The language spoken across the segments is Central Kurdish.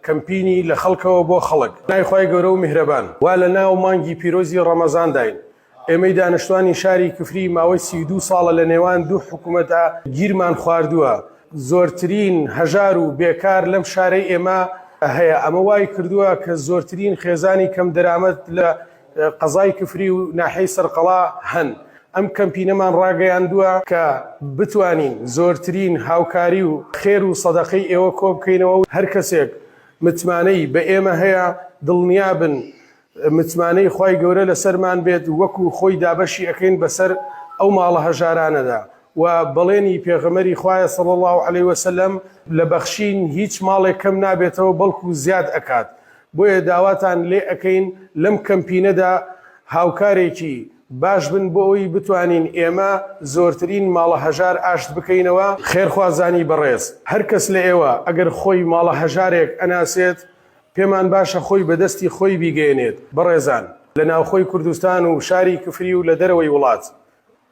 کەمپینی لە خەڵکەوە بۆ خەڵک نایخوای گەورە و میهرەبان وا لە ناو مانگی پیرۆزی ڕەمەزان داین ئێمەی دانیشتوانی شاری کفری ماوەی 32 ساڵە لە نێوان دوو حکوومەتە گیرمان خواردووە زۆرترین هەژار و بێکار لەم شارەی ئێمە هەیە ئەمە وای کردووە کە زۆرترین خێزانی کەم دەرامەت لە قەزای کفری و ناحەی سەرقەڵا هەن ئەم کەمپینەمان ڕاگەیاندووە کە بتوانین زۆرترین هاوکاری و خێر و سەدەقەی ئێوە کۆ بکەینەوە و هەر کەسێک متمانەی بە ئێمە هەیە دڵنیابن متمانەی خوای گەورە لەسەرمان بێت وەکو خۆی دابەشی ئەکەین بەسەر ئەو ماڵە هەژارانەدا و بەڵێنی پێغەمبەری خوایە صلی الله علیه وسلم لە بەخشین هیچ ماڵێک کەم نابێتەوە بەڵکو زیاد ئەکات بۆیە داواتان لێ ئەکەین لەم کەمپینەدا هاوکارێکی باش بن بۆ ئەوی بتوانین ئێمە زۆرترین ماڵە هەژار ئاشت بکەینەوە خێرخوازانی بەڕێز هەر کەس لە ئێوە ئەگەر خۆی ماڵە هەژارێک ئەناسێت پێمان باشە خۆی بەدەستی خۆی بیگەێنێت بەڕێزان لە ناوخۆی کوردستان و شاری کفری و لە دەرەوەی وڵات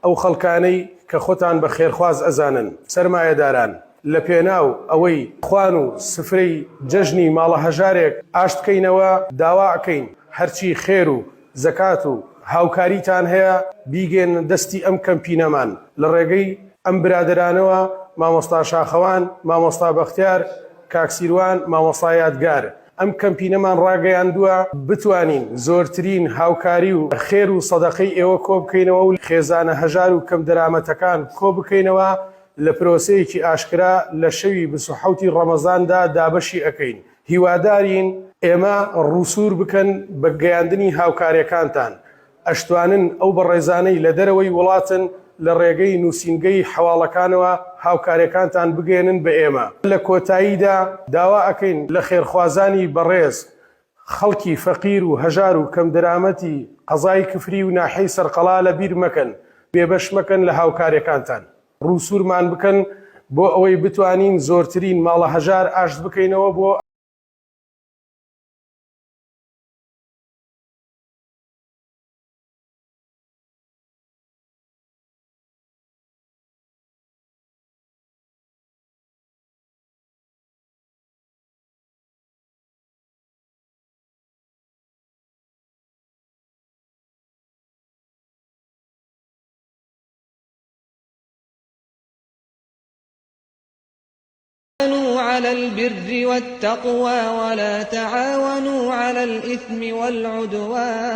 ئەو خەڵکانەی کە خۆتان بە خێرخواز ئەزانن سەرمایەداران لە پێناو ئەوەی خوان و سفرەی جەژنی ماڵە هەژارێک ئاشت بکەینەوە داوا ئەکەین هەرچی خێر و زەکات و هاوکاریتان هەیە بیگەن دەستی ئەم کەمپینەمان لە ڕێگەی ئەم برادرانەوە مامۆستا شاخەوان مامۆستا بەختیار کاکسیروان مامۆستا یادگار ئەم کەمپینەمان ڕاگەیاندووە بتوانین زۆرترین هاوکاری و خێر و سەدەقەی ئێوە کۆ بکەینەوە و خێزانە هەژار و کەم دەرامەتەکان کۆ بکەینەوە لە پرۆسەیەکی ئاشکرا لە شەوی 27 ڕەمەزاندا دابەشی ئەکەین هیوادارین ئێمە ڕووسور بکەن بە گەیاندنی هاوکاریەکانتان ئەشتوانن ئەو بەڕێزانەی لە دەرەوەی وڵاتن لە ڕێگەی نووسینگەی حواڵەکانەوە هاوکاریەکانتان بگێنن بە ئێمە لە کۆتاییدا داوا ئەکەین لە خێرخوازانی بەڕێز خەڵکی فەقیر و هەژار و کەم دەرامەتی قەزای کفری و ناحەی سەرقەڵا لە بیر مەکەن بێبەش مەکەن لە هاوکاریەکانتان ڕووسورمان بکەن بۆ ئەوەی بتوانین زۆرترین ماڵە هەژار ئاشت بکەینەوە بۆ تعاونوا على البر والتقوى ولا تعاونوا على الإثم والعدوان